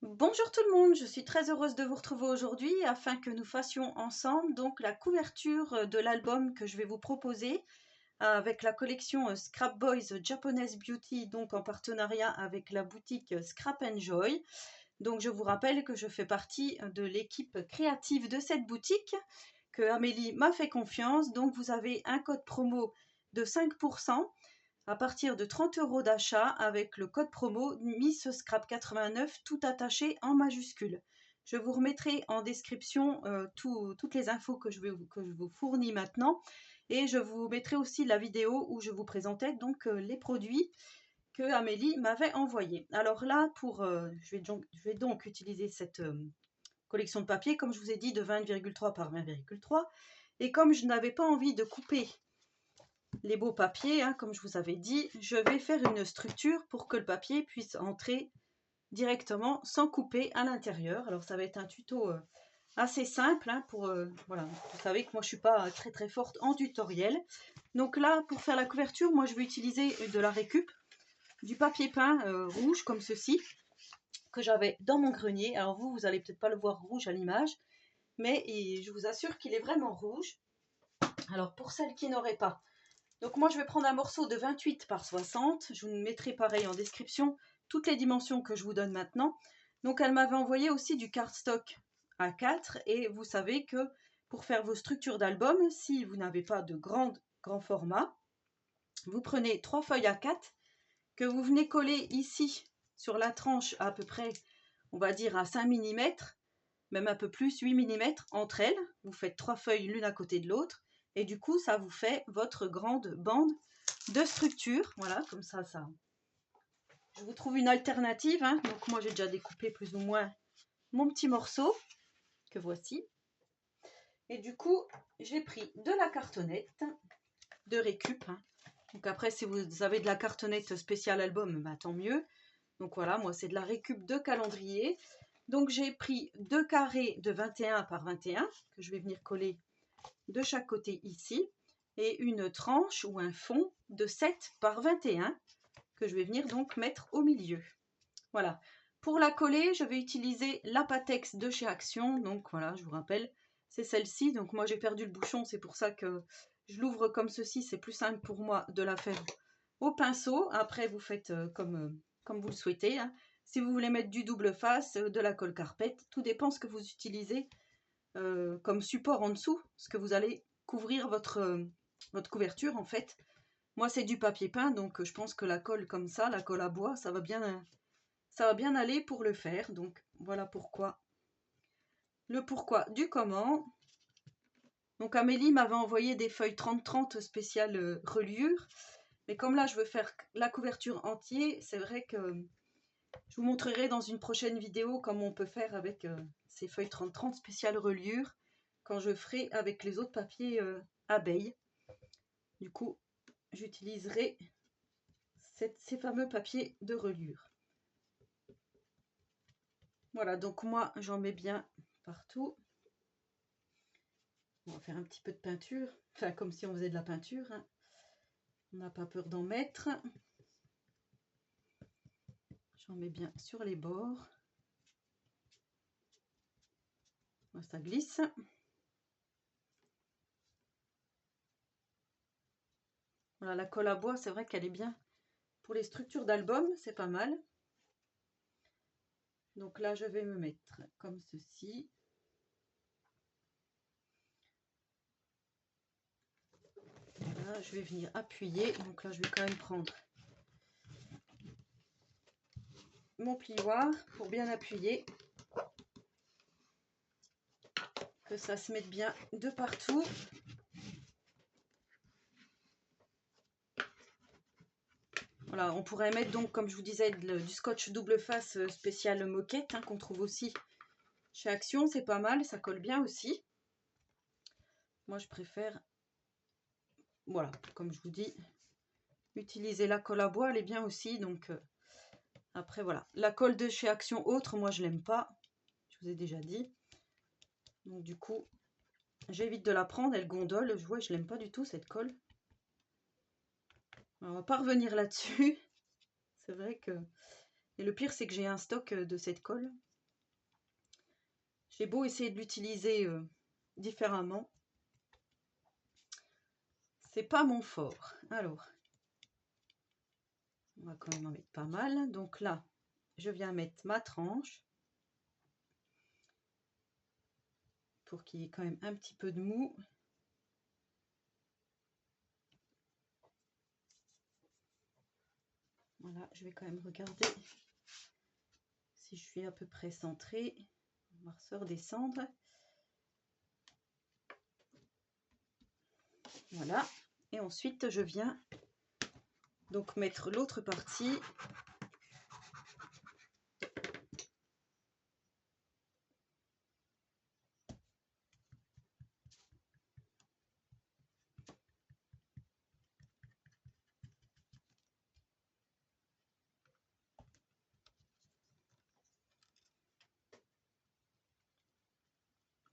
Bonjour tout le monde, je suis très heureuse de vous retrouver aujourd'hui afin que nous fassions ensemble donc la couverture de l'album que je vais vous proposer avec la collection Scrap Boys Japanese Beauty, donc en partenariat avec la boutique Scrap Enjoy. Donc je vous rappelle que je fais partie de l'équipe créative de cette boutique, que Amélie m'a fait confiance, donc vous avez un code promo de 5% à partir de 30 € d'achat avec le code promo MissScrap89 tout attaché en majuscule. Je vous remettrai en description toutes les infos que je vous fournis maintenant, et je vous mettrai aussi la vidéo où je vous présentais donc les produits que Amélie m'avait envoyés. Alors là, je vais donc utiliser cette collection de papier, comme je vous ai dit, de 20,3 par 20,3, et comme je n'avais pas envie de couper les beaux papiers, comme je vous avais dit, je vais faire une structure pour que le papier puisse entrer directement sans couper à l'intérieur. Alors ça va être un tuto assez simple, voilà. Vous savez que moi je suis pas très forte en tutoriel. Donc là, pour faire la couverture, moi je vais utiliser de la récup, du papier peint rouge comme ceci, que j'avais dans mon grenier. Alors vous allez peut-être pas le voir rouge à l'image, mais je vous assure qu'il est vraiment rouge. Alors pour celles qui n'auraient pas, donc moi je vais prendre un morceau de 28 par 60, je vous mettrai pareil en description toutes les dimensions que je vous donne maintenant. Donc elle m'avait envoyé aussi du cardstock A4, et vous savez que pour faire vos structures d'album, si vous n'avez pas de grand format, vous prenez 3 feuilles A4 que vous venez coller ici sur la tranche à peu près, on va dire à 5 mm, même un peu plus, 8 mm entre elles. Vous faites 3 feuilles l'une à côté de l'autre, et du coup ça vous fait votre grande bande de structure. Voilà, comme ça je vous trouve une alternative, Donc moi j'ai déjà découpé plus ou moins mon petit morceau que voici, et du coup j'ai pris de la cartonnette de récup, Donc après, si vous avez de la cartonnette spéciale album, bah, tant mieux. Donc voilà, moi c'est de la récup de calendrier. Donc j'ai pris 2 carrés de 21 par 21 que je vais venir coller de chaque côté ici, et une tranche ou un fond de 7 par 21 que je vais venir donc mettre au milieu. Voilà. Pour la coller, je vais utiliser la Patex de chez Action. Donc voilà, je vous rappelle, c'est celle-ci. Donc moi j'ai perdu le bouchon, c'est pour ça que je l'ouvre comme ceci. C'est plus simple pour moi de la faire au pinceau. Après vous faites comme vous le souhaitez. Si vous voulez mettre du double face, de la colle carpette, tout dépend ce que vous utilisez comme support en dessous, ce que vous allez couvrir votre couverture en fait. Moi c'est du papier peint, donc je pense que la colle comme ça, la colle à bois, ça va bien aller pour le faire. Donc voilà pourquoi. Le pourquoi du comment. Donc Amélie m'avait envoyé des feuilles 30-30 spéciales reliure. Mais comme là je veux faire la couverture entière, c'est vrai que je vous montrerai dans une prochaine vidéo comment on peut faire avec ces feuilles 30-30 spéciales reliure, quand je ferai avec les autres papiers abeilles. Du coup, j'utiliserai ces fameux papiers de reliure. Voilà, donc moi j'en mets bien partout. On va faire un petit peu de peinture, enfin comme si on faisait de la peinture. On n'a pas peur d'en mettre. J'en mets bien sur les bords. Ça glisse. Voilà, la colle à bois, c'est vrai qu'elle est bien pour les structures d'album, c'est pas mal. Donc là, je vais me mettre comme ceci. Voilà, je vais venir appuyer. Donc là, je vais quand même prendre mon plioir pour bien appuyer. Que ça se mette bien de partout. Voilà, on pourrait mettre donc, comme je vous disais, du scotch double face spécial moquette, qu'on trouve aussi chez Action. C'est pas mal, ça colle bien aussi. Moi, je préfère, voilà, comme je vous dis, utiliser la colle à bois, elle est bien aussi. Donc après, voilà, la colle de chez Action autre, moi, je l'aime pas. Je vous ai déjà dit. Donc du coup, j'évite de la prendre, elle gondole. Je vois, je l'aime pas du tout cette colle. Alors, on va pas revenir là-dessus. C'est vrai que... Et le pire, c'est que j'ai un stock de cette colle. J'ai beau essayer de l'utiliser différemment, c'est pas mon fort. Alors, on va quand même en mettre pas mal. Donc là, je viens mettre ma tranche pour qu'il y ait quand même un petit peu de mou. Voilà, je vais quand même regarder si je suis à peu près centrée. On va se redescendre. Voilà. Et ensuite, je viens donc mettre l'autre partie.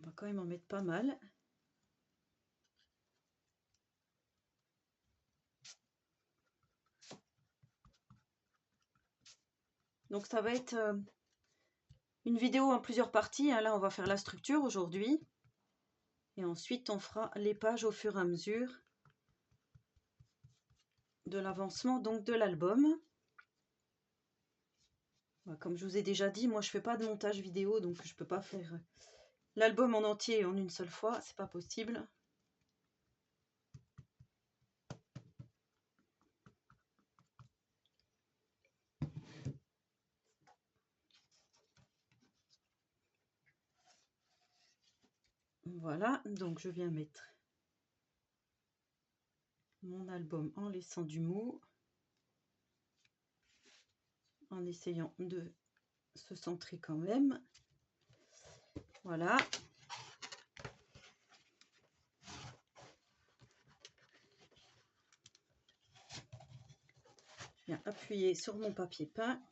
On va quand même en mettre pas mal. Donc ça va être une vidéo en plusieurs parties. Hein. Là, on va faire la structure aujourd'hui. Et ensuite, on fera les pages au fur et à mesure de l'avancement donc de l'album. Comme je vous ai déjà dit, moi je fais pas de montage vidéo, donc je peux pas faire l'album en entier en une seule fois, c'est pas possible. Voilà, donc je viens mettre mon album en laissant du mou, en essayant de se centrer quand même. Voilà. Je viens appuyer sur mon papier peint.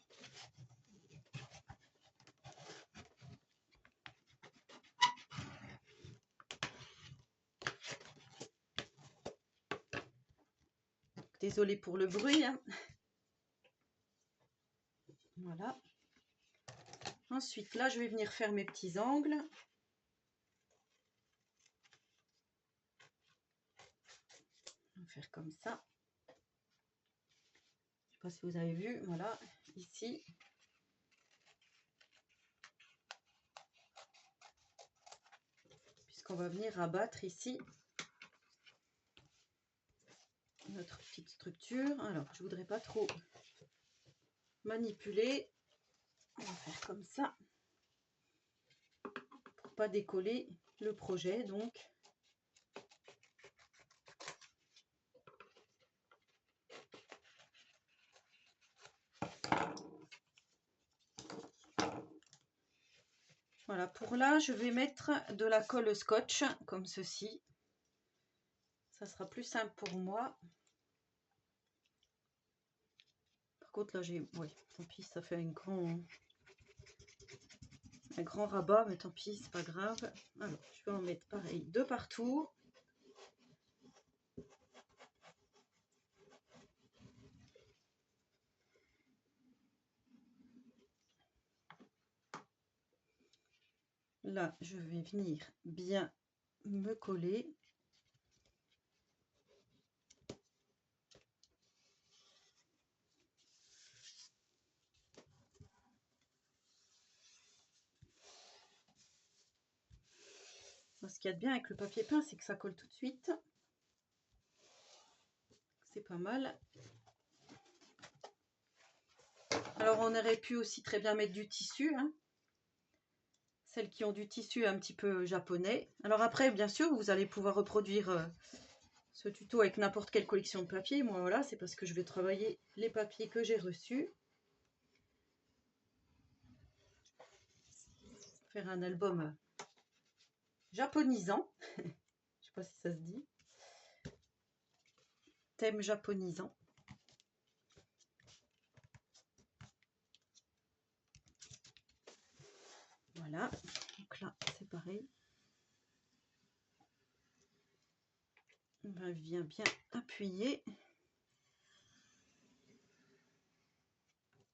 Désolée pour le bruit. Hein. Voilà. Ensuite, là, je vais venir faire mes petits angles. On va faire comme ça. Je ne sais pas si vous avez vu. Voilà, ici. Puisqu'on va venir abattre ici notre petite structure. Alors, je voudrais pas trop manipuler. On va faire comme ça pour pas décoller le projet. Donc, voilà. Pour là, je vais mettre de la colle scotch comme ceci. Ça sera plus simple pour moi. Par contre, là, j'ai... Oui, tant pis, ça fait un grand rabat, mais tant pis, c'est pas grave. Alors, je vais en mettre pareil de partout. Là, je vais venir bien me coller. Ce qu'il y a de bien avec le papier peint, c'est que ça colle tout de suite. C'est pas mal. Alors, on aurait pu aussi très bien mettre du tissu. Hein. Celles qui ont du tissu un petit peu japonais. Alors après, bien sûr, vous allez pouvoir reproduire ce tuto avec n'importe quelle collection de papier. Moi, voilà, c'est parce que je vais travailler les papiers que j'ai reçus. Faire un album japonisant. Je ne sais pas si ça se dit. Thème japonisant. Voilà. Donc là, c'est pareil. On vient bien appuyer.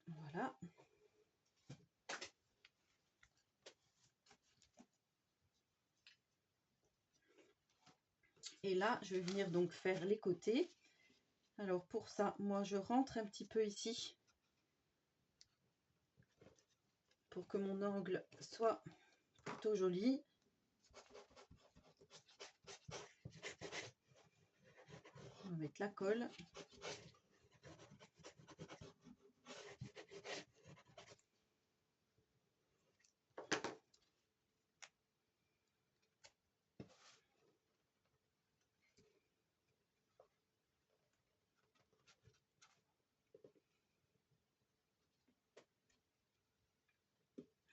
Voilà. Et là, je vais venir donc faire les côtés. Alors pour ça, moi je rentre un petit peu ici pour que mon angle soit plutôt joli. On va mettre la colle.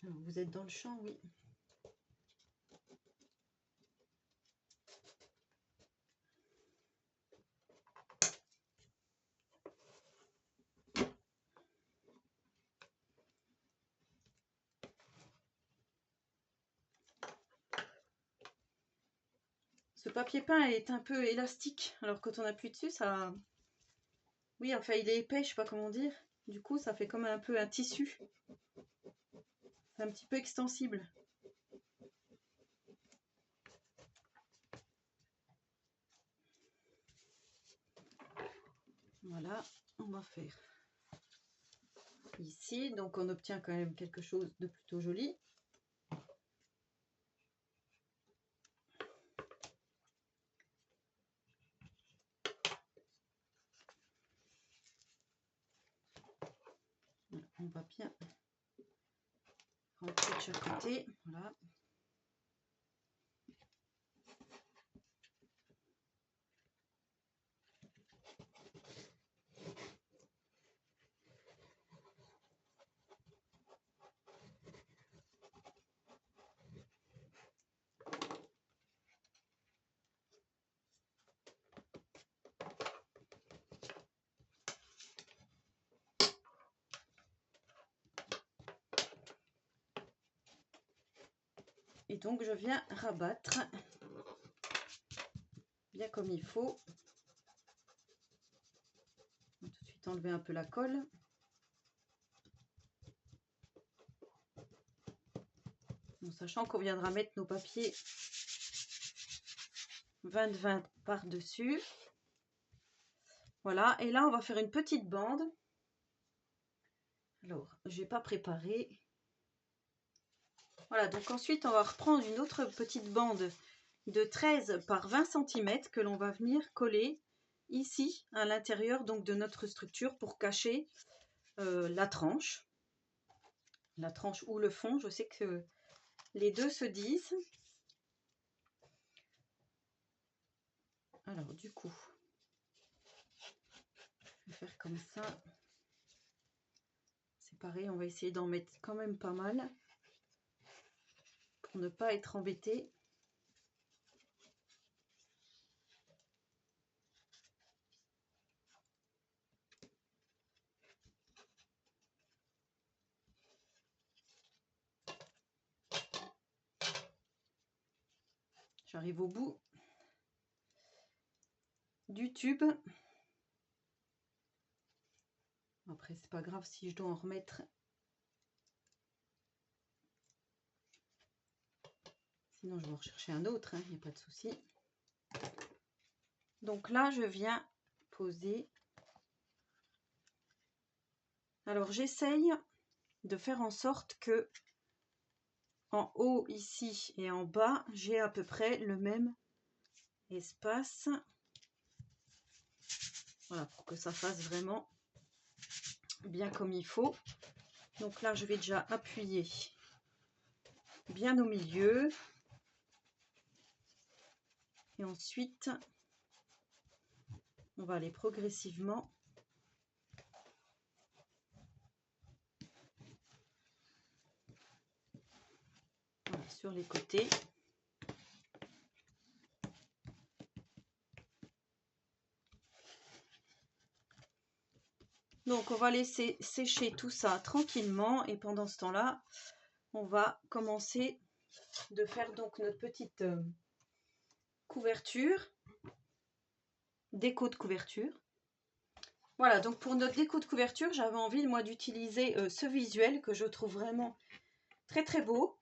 Alors, vous êtes dans le champ, oui. Ce papier peint est un peu élastique, alors quand on appuie dessus, ça... Oui, enfin, il est épais, je sais pas comment dire. Du coup, ça fait comme un peu un tissu. C'est un petit peu extensible. Voilà, on va faire ici. Donc, on obtient quand même quelque chose de plutôt joli. On va bien rentrer de chaque côté. Voilà. Et donc, je viens rabattre bien comme il faut. On va tout de suite enlever un peu la colle. En sachant qu'on viendra mettre nos papiers 20-20 par-dessus. Voilà, et là on va faire une petite bande. Alors, je n'ai pas préparé. Voilà, donc ensuite on va reprendre une autre petite bande de 13 par 20 cm que l'on va venir coller ici à l'intérieur donc de notre structure pour cacher la tranche ou le fond. Je sais que les deux se disent. Alors du coup, je vais faire comme ça. C'est pareil, on va essayer d'en mettre quand même pas mal pour ne pas être embêté. J'arrive au bout du tube. Après, c'est pas grave si je dois en remettre. Sinon, je vais en rechercher un autre, il n'y a pas de souci. Donc là, je viens poser. Alors, j'essaye de faire en sorte que en haut, ici, et en bas, j'ai à peu près le même espace. Voilà, pour que ça fasse vraiment bien comme il faut. Donc là, je vais déjà appuyer bien au milieu. Et ensuite, on va aller progressivement sur les côtés. Donc on va laisser sécher tout ça tranquillement et pendant ce temps-là, on va commencer de faire donc notre petite couverture, déco de couverture. Voilà, donc pour notre déco de couverture, j'avais envie moi d'utiliser ce visuel que je trouve vraiment très très beau.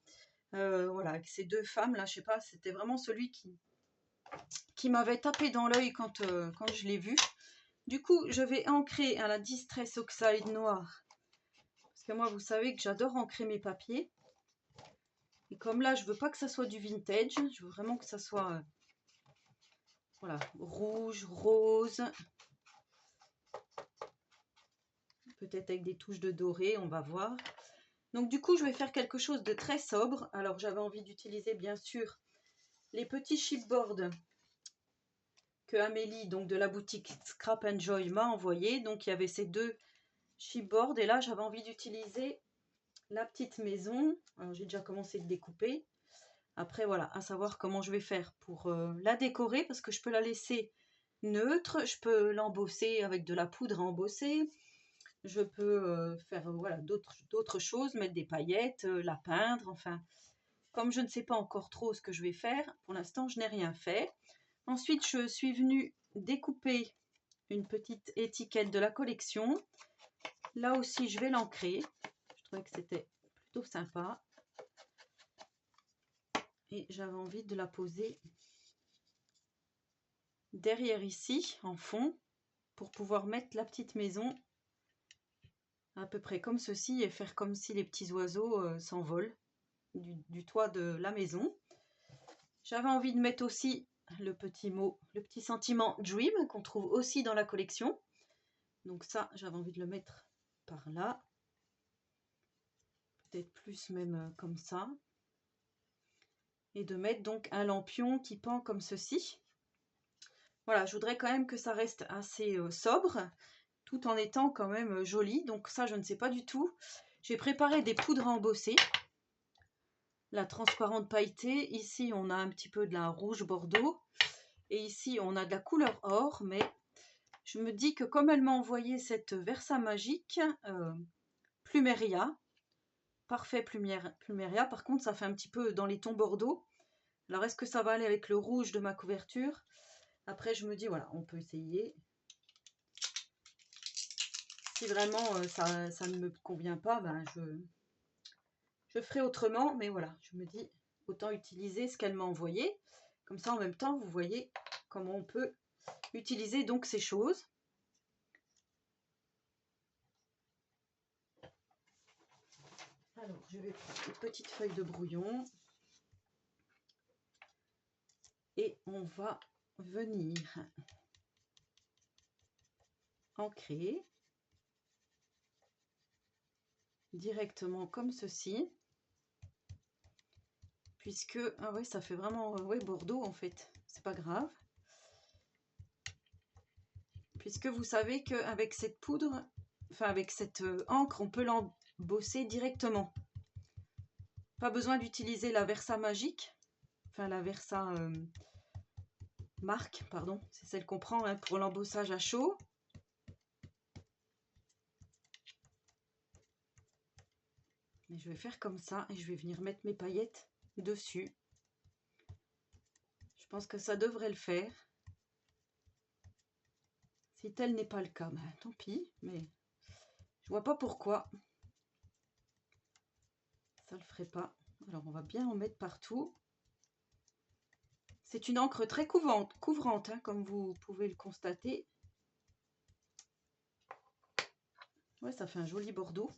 Voilà, avec ces deux femmes là, je sais pas, c'était vraiment celui qui m'avait tapé dans l'œil quand je l'ai vu. Du coup, je vais ancrer à la Distress Oxide noire. Parce que moi, vous savez que j'adore ancrer mes papiers. Et comme là, je veux pas que ça soit du vintage. Je veux vraiment que ça soit voilà, rouge, rose. Peut-être avec des touches de doré, on va voir. Donc du coup, je vais faire quelque chose de très sobre. Alors, j'avais envie d'utiliser, bien sûr, les petits chipboards que Amélie, donc de la boutique Scrap and Joy, m'a envoyé. Donc, il y avait ces deux chipboards. Et là, j'avais envie d'utiliser la petite maison. Alors, j'ai déjà commencé de découper. Après, voilà, à savoir comment je vais faire pour la décorer. Parce que je peux la laisser neutre. Je peux l'embosser avec de la poudre à embosser. Je peux faire voilà, d'autres choses, mettre des paillettes, la peindre, enfin. Comme je ne sais pas encore trop ce que je vais faire, pour l'instant, je n'ai rien fait. Ensuite, je suis venue découper une petite étiquette de la collection. Là aussi, je vais l'ancrer. Je trouvais que c'était plutôt sympa. Et j'avais envie de la poser derrière ici, en fond, pour pouvoir mettre la petite maison à peu près comme ceci et faire comme si les petits oiseaux s'envolent du toit de la maison. J'avais envie de mettre aussi le petit mot, le petit sentiment Dream qu'on trouve aussi dans la collection. Donc ça, j'avais envie de le mettre par là. Peut-être plus même comme ça. Et de mettre donc un lampion qui pend comme ceci. Voilà, je voudrais quand même que ça reste assez sobre, tout en étant quand même joli. Donc ça, je ne sais pas du tout. J'ai préparé des poudres à embosser. La transparente pailletée. Ici, on a un petit peu de la rouge bordeaux. Et ici, on a de la couleur or, mais je me dis que comme elle m'a envoyé cette Versa Magique, Plumeria, parfait Plumeria, par contre, ça fait un petit peu dans les tons bordeaux. Alors, est-ce que ça va aller avec le rouge de ma couverture? Après, je me dis, voilà, on peut essayer. Si vraiment ça ne me convient pas, ben je ferai autrement. Mais voilà, je me dis, autant utiliser ce qu'elle m'a envoyé. Comme ça, en même temps, vous voyez comment on peut utiliser donc ces choses. Alors, je vais prendre une petite feuille de brouillon. Et on va venir ancrer directement comme ceci. Puisque, ah ouais, ça fait vraiment ouais, Bordeaux en fait. C'est pas grave. Puisque vous savez qu'avec cette poudre, enfin avec cette encre, on peut l'embosser directement. Pas besoin d'utiliser la Versa Magique. Enfin la Versa marque, pardon. C'est celle qu'on prend hein, pour l'embossage à chaud. Et je vais faire comme ça et je vais venir mettre mes paillettes dessus. Je pense que ça devrait le faire. Si tel n'est pas le cas, ben, tant pis, mais je vois pas pourquoi ça le ferait pas. Alors on va bien en mettre partout. C'est une encre très couvrante hein, comme vous pouvez le constater. Ouais, ça fait un joli bordeaux.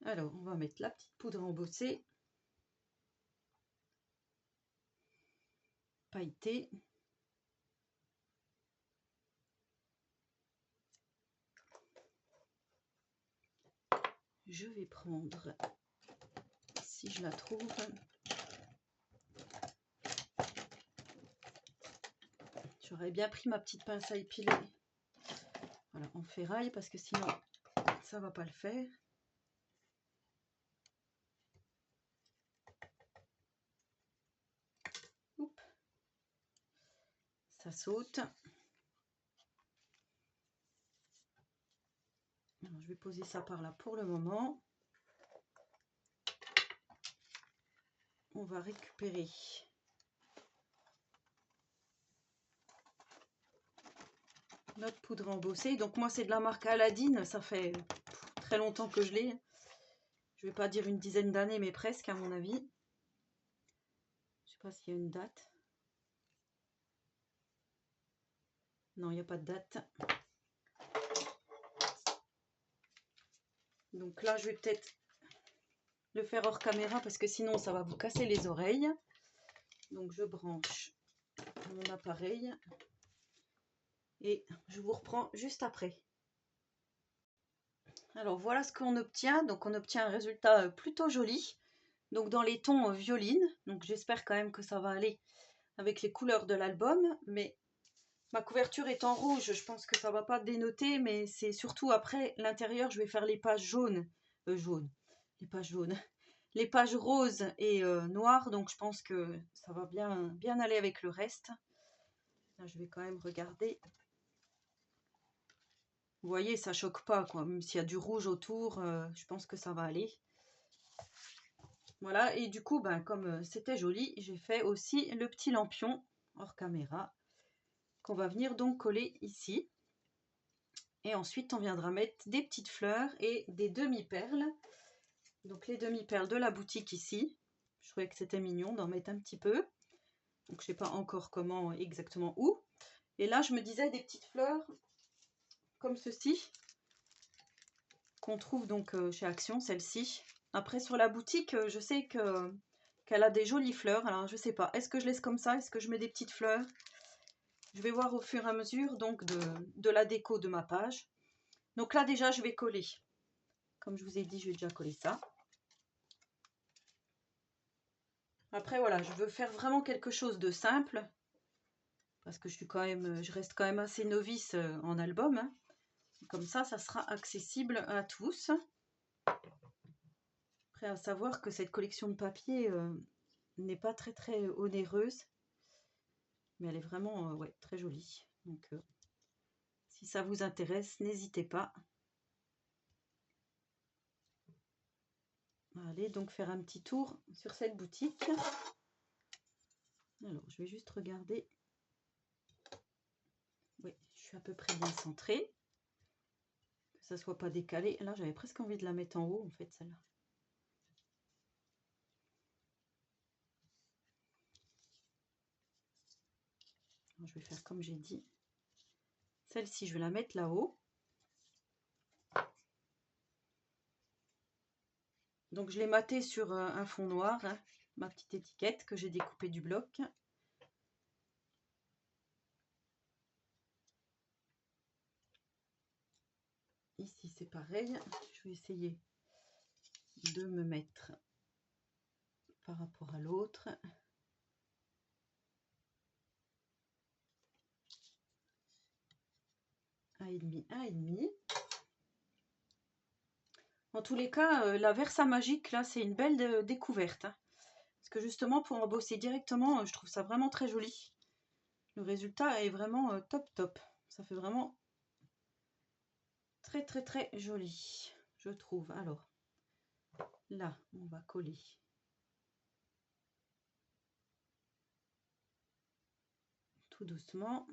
Alors on va mettre la petite poudre embossée, pailletée. Je vais prendre, si je la trouve, j'aurais bien pris ma petite pince à épiler. Voilà, en ferraille parce que sinon ça va pas le faire. Oups. Ça saute. Alors, je vais poser ça par là pour le moment. On va récupérer notre poudre embossée. Donc moi c'est de la marque Aladdin, ça fait très longtemps que je l'ai. Je vais pas dire une dizaine d'années mais presque à mon avis. Je sais pas s'il y a une date. Non, il n'y a pas de date. Donc là, je vais peut-être le faire hors caméra parce que sinon, ça va vous casser les oreilles. Donc je branche mon appareil et je vous reprends juste après. Alors voilà ce qu'on obtient. Donc on obtient un résultat plutôt joli. Donc dans les tons violines. Donc j'espère quand même que ça va aller avec les couleurs de l'album. Mais ma couverture est en rouge. Je pense que ça va pas dénoter. Mais c'est surtout après l'intérieur. Je vais faire les pages jaunes. Les pages jaunes. Les pages roses et noires. Donc je pense que ça va bien aller avec le reste. Là, je vais quand même regarder. Vous voyez, ça choque pas, quoi. Même s'il y a du rouge autour, je pense que ça va aller. Voilà, et du coup, ben, comme c'était joli, j'ai fait aussi le petit lampion hors caméra qu'on va venir donc coller ici. Et ensuite, on viendra mettre des petites fleurs et des demi-perles. Donc les demi-perles de la boutique ici. Je trouvais que c'était mignon d'en mettre un petit peu. Donc je sais pas encore comment, exactement où. Et là, je me disais des petites fleurs comme ceci, qu'on trouve donc chez Action, celle-ci. Après, sur la boutique, je sais qu'elle a des jolies fleurs. Alors, je sais pas, est-ce que je laisse comme ça? Est-ce que je mets des petites fleurs? Je vais voir au fur et à mesure donc de la déco de ma page. Donc là, déjà, je vais coller. Comme je vous ai dit, je vais déjà coller ça. Après, voilà, je veux faire vraiment quelque chose de simple. Parce que je reste quand même assez novice en album. Hein. Comme ça sera accessible à tous. Après, à savoir que cette collection de papier n'est pas très onéreuse. Mais elle est vraiment ouais, très jolie. Donc, si ça vous intéresse, n'hésitez pas. Allez donc faire un petit tour sur cette boutique. Alors, je vais juste regarder. Oui, je suis à peu près bien centrée. Que ça soit pas décalé. Là, j'avais presque envie de la mettre en haut, en fait, celle-là. Je vais faire comme j'ai dit. Celle-ci, je vais la mettre là-haut. Donc, je l'ai matée sur un fond noir, hein, ma petite étiquette que j'ai découpée du bloc. Ici, c'est pareil. Je vais essayer de me mettre par rapport à l'autre. Un et demi. En tous les cas, la Versa Magique, là, c'est une belle découverte. Hein. Parce que justement, pour en bosser directement, je trouve ça vraiment très joli. Le résultat est vraiment top. Ça fait vraiment très joli, je trouve. Alors, là, on va coller. Tout doucement.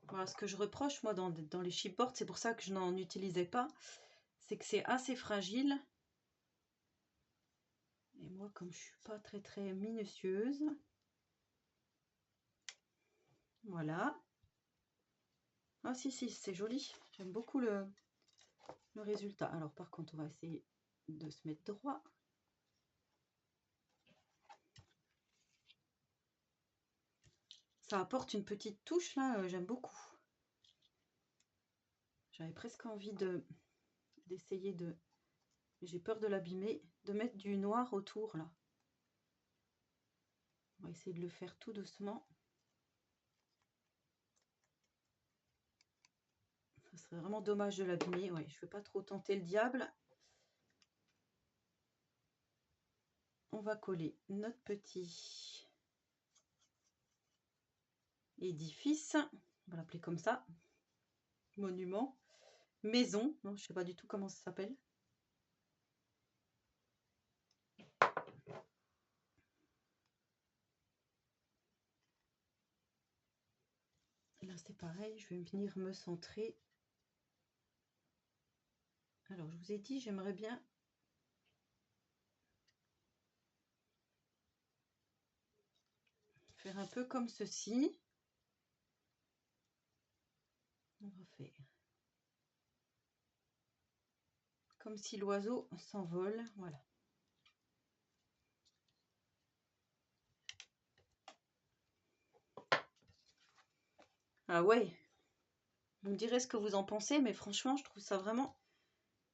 Voilà, ce que je reproche, moi, dans les chipboards, c'est pour ça que je n'en utilisais pas, c'est que c'est assez fragile. Et moi, comme je suis pas très minutieuse, voilà. Ah si, c'est joli. J'aime beaucoup le résultat. Alors par contre, on va essayer de se mettre droit. Ça apporte une petite touche là, j'aime beaucoup. J'avais presque envie d'essayer de... J'ai peur de l'abîmer, de mettre du noir autour là. On va essayer de le faire tout doucement. Ça serait vraiment dommage de l'abîmer. Ouais, je ne veux pas trop tenter le diable. On va coller notre petit édifice. On va l'appeler comme ça. Monument. Maison. Non, je ne sais pas du tout comment ça s'appelle. Là, c'est pareil. Je vais venir me centrer. Alors, je vous ai dit, j'aimerais bien faire un peu comme ceci. On va faire comme si l'oiseau s'envole, voilà. Ah ouais, vous me direz ce que vous en pensez, mais franchement, je trouve ça vraiment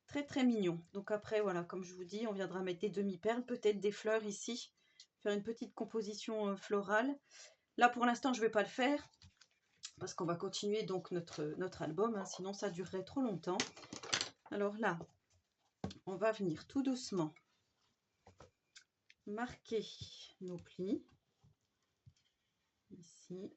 très très mignon. Donc après, voilà, comme je vous dis, on viendra mettre des demi-perles, peut-être des fleurs ici, faire une petite composition florale. Là, pour l'instant, je ne vais pas le faire, parce qu'on va continuer donc notre album, hein, sinon ça durerait trop longtemps. Alors là, on va venir tout doucement marquer nos plis, ici.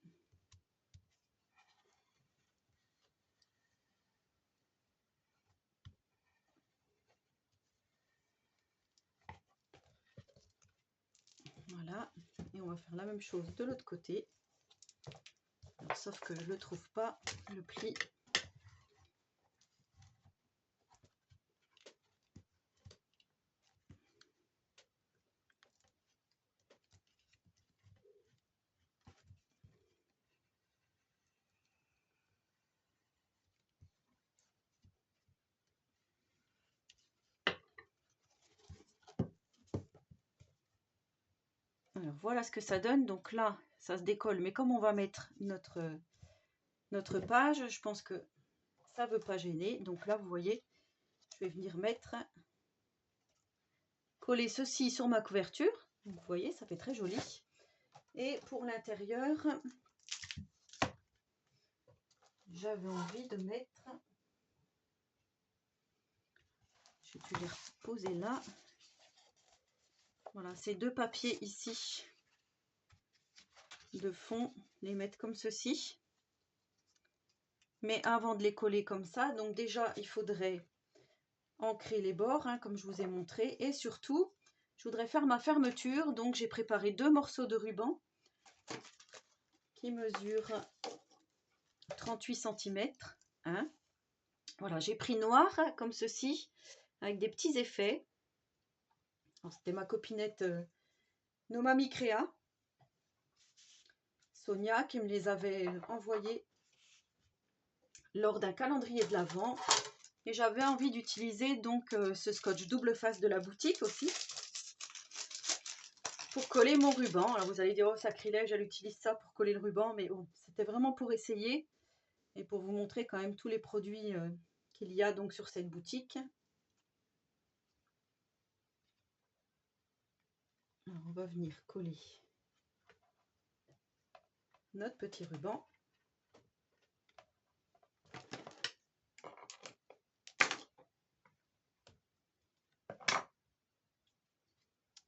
Voilà, et on va faire la même chose de l'autre côté. Alors, sauf que je ne le trouve pas, le pli. Alors voilà ce que ça donne. Donc là, ça se décolle, mais comme on va mettre notre page, je pense que ça ne veut pas gêner. Donc là, vous voyez, je vais venir coller ceci sur ma couverture. Donc, vous voyez, ça fait très joli. Et pour l'intérieur, j'avais envie de mettre, je vais les reposer là. Voilà, ces deux papiers ici de fond, les mettre comme ceci. Mais avant de les coller comme ça, donc déjà, il faudrait ancrer les bords, hein, comme je vous ai montré. Et surtout, je voudrais faire ma fermeture. Donc, j'ai préparé 2 morceaux de ruban qui mesurent 38 cm. Hein. Voilà, j'ai pris noir, comme ceci, avec des petits effets. C'était ma copinette Nomami Créa, Sonia, qui me les avait envoyés lors d'un calendrier de l'Avent. Et j'avais envie d'utiliser donc ce scotch double face de la boutique aussi pour coller mon ruban. Alors vous allez dire, oh sacrilège, elle utilise ça pour coller le ruban, mais bon, c'était vraiment pour essayer et pour vous montrer quand même tous les produits qu'il y a donc sur cette boutique. Alors on va venir coller notre petit ruban.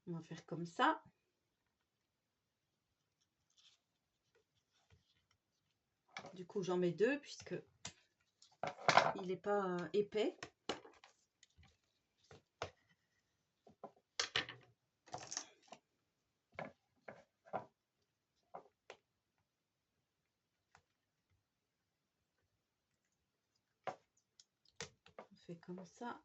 On va faire comme ça. Du coup, j'en mets 2 puisque il n'est pas épais. On fait comme ça.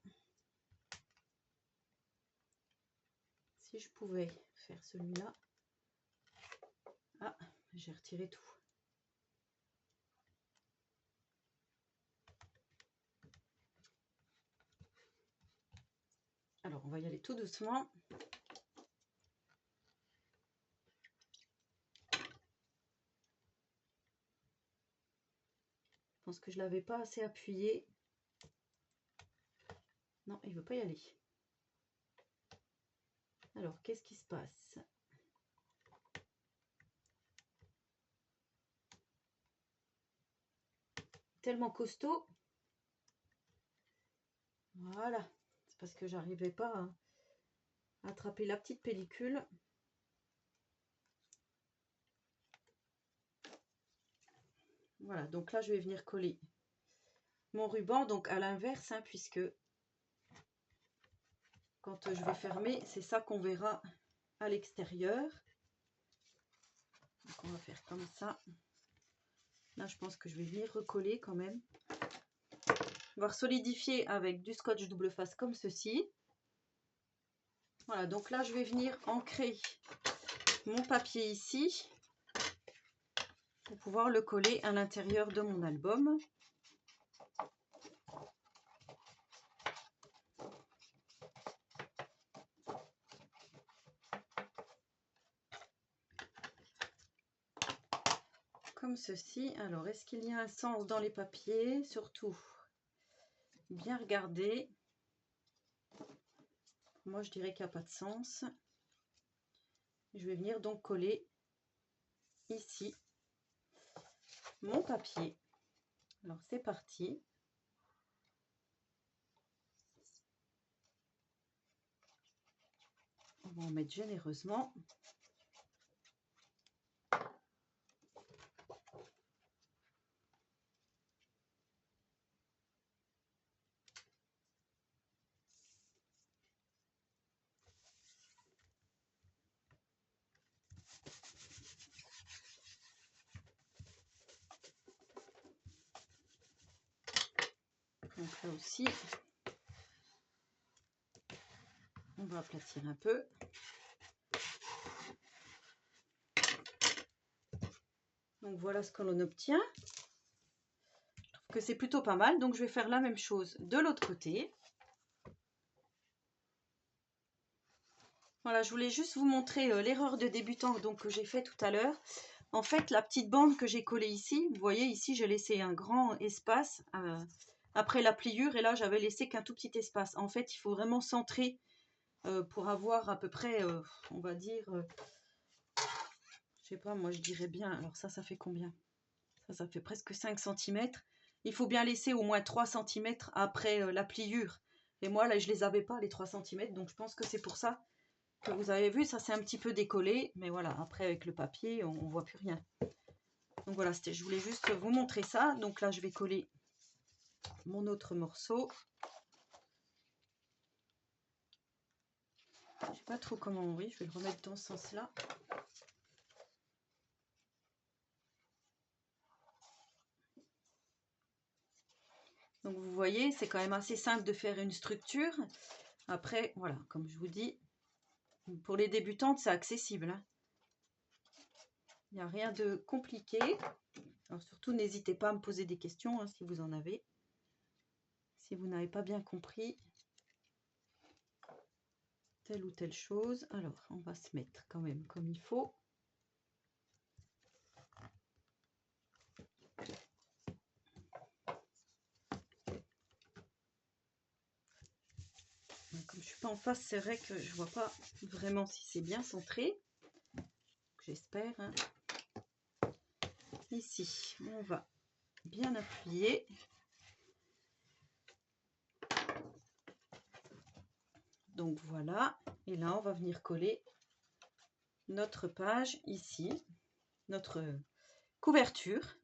Si je pouvais faire celui-là. Ah, j'ai retiré tout. Alors, on va y aller tout doucement. Je pense que je ne l'avais pas assez appuyé. Non, il ne veut pas y aller. Alors, qu'est-ce qui se passe? Tellement costaud. Voilà. C'est parce que j'arrivais pas à attraper la petite pellicule. Voilà, donc là, je vais venir coller mon ruban, donc à l'inverse, hein, puisque quand je vais fermer, c'est ça qu'on verra à l'extérieur. Donc on va faire comme ça. Là, je pense que je vais venir recoller quand même. On va solidifier avec du scotch double face comme ceci. Voilà, donc là, je vais venir ancrer mon papier ici. pour pouvoir le coller à l'intérieur de mon album. Comme ceci. Alors, est-ce qu'il y a un sens dans les papiers? Surtout, bien regarder. Moi, je dirais qu'il n'y a pas de sens. Je vais venir donc coller ici mon papier. Alors, c'est parti. On va en mettre généreusement. Donc là aussi, on va aplatir un peu. Donc voilà ce que l'on obtient. Je trouve que c'est plutôt pas mal. Donc je vais faire la même chose de l'autre côté. Voilà, je voulais juste vous montrer l'erreur de débutant donc, que j'ai fait tout à l'heure. En fait, la petite bande que j'ai collée ici, vous voyez ici, j'ai laissé un grand espace après la pliure. Et là, j'avais laissé qu'un tout petit espace. En fait, il faut vraiment centrer pour avoir à peu près, on va dire, je sais pas, moi je dirais bien, alors ça fait combien? Ça fait presque 5 cm. Il faut bien laisser au moins 3 cm après la pliure. Et moi, là, je les avais pas, les 3 cm, donc je pense que c'est pour ça que vous avez vu, ça c'est un petit peu décollé. Mais voilà, après avec le papier, on voit plus rien. Donc voilà, je voulais juste vous montrer ça. Donc là, je vais coller mon autre morceau. Je sais pas trop comment, oui, je vais le remettre dans ce sens-là. Donc vous voyez, c'est quand même assez simple de faire une structure. Après, voilà, comme je vous dis, pour les débutantes, c'est accessible, hein. Il n'y a rien de compliqué. Alors surtout, n'hésitez pas à me poser des questions hein, si vous en avez. Si vous n'avez pas bien compris telle ou telle chose. Alors, on va se mettre quand même comme il faut. Comme je ne suis pas en face, c'est vrai que je ne vois pas vraiment si c'est bien centré. J'espère. Hein. Ici, on va bien appuyer. Donc voilà. Et là, on va venir coller notre page ici. Notre couverture.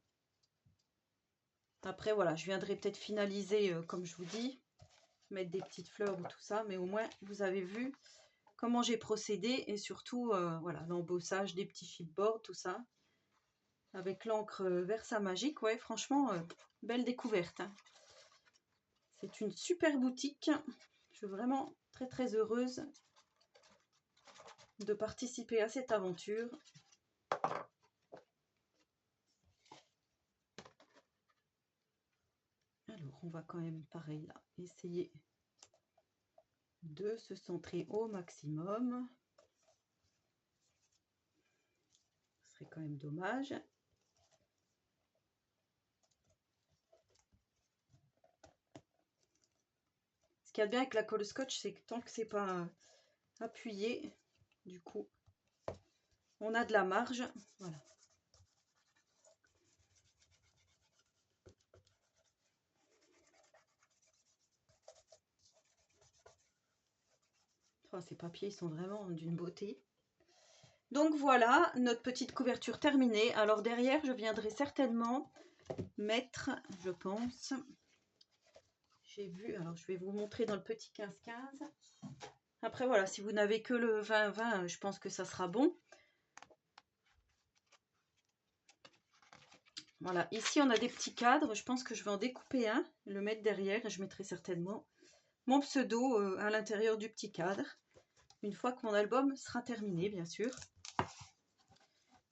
Après, voilà, je viendrai peut-être finaliser, comme je vous dis, mettre des petites fleurs ou tout ça. Mais au moins, vous avez vu comment j'ai procédé et surtout, voilà, l'embossage des petits chipboards, tout ça. Avec l'encre Versa Magique, ouais, franchement, belle découverte. Hein. C'est une super boutique. Je suis vraiment très très heureuse de participer à cette aventure. Alors, on va quand même, pareil, là, essayer de se centrer au maximum. Ce serait quand même dommage. Ce qu'il y a de bien avec la colle scotch, c'est que tant que c'est pas appuyé, du coup, on a de la marge. Voilà. Oh, ces papiers, ils sont vraiment d'une beauté. Donc voilà, notre petite couverture terminée. Alors derrière, je viendrai certainement mettre, je pense, j'ai vu, alors je vais vous montrer dans le petit 15-15. Après voilà, si vous n'avez que le 20-20, je pense que ça sera bon. Voilà, ici on a des petits cadres, je pense que je vais en découper un, le mettre derrière et je mettrai certainement mon pseudo à l'intérieur du petit cadre. Une fois que mon album sera terminé, bien sûr.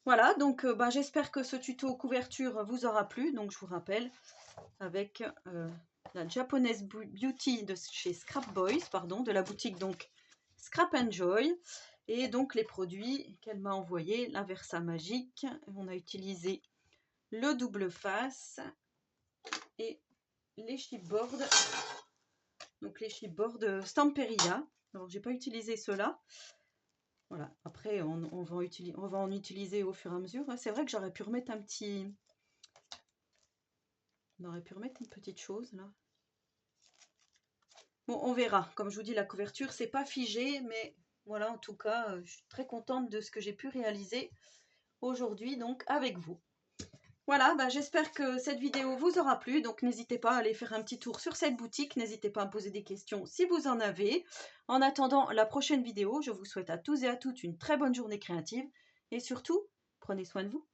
Voilà, donc j'espère que ce tuto couverture vous aura plu. Donc je vous rappelle, avec la Japanese Beauty de chez Scrap Boys, pardon, de la boutique donc Scrap Enjoy. Et donc les produits qu'elle m'a envoyés, la Versa Magique. On a utilisé le double face et les chipboards. Donc les chipboards Stamperia. Alors j'ai pas utilisé ceux-là. Voilà, après on va en utiliser au fur et à mesure. C'est vrai que j'aurais pu remettre un petit... On aurait pu remettre une petite chose là. Bon, on verra. Comme je vous dis, la couverture, c'est pas figé, mais voilà, en tout cas, je suis très contente de ce que j'ai pu réaliser aujourd'hui, donc avec vous. Voilà, j'espère que cette vidéo vous aura plu, donc n'hésitez pas à aller faire un petit tour sur cette boutique, n'hésitez pas à me poser des questions si vous en avez. En attendant la prochaine vidéo, je vous souhaite à tous et à toutes une très bonne journée créative, et surtout, prenez soin de vous.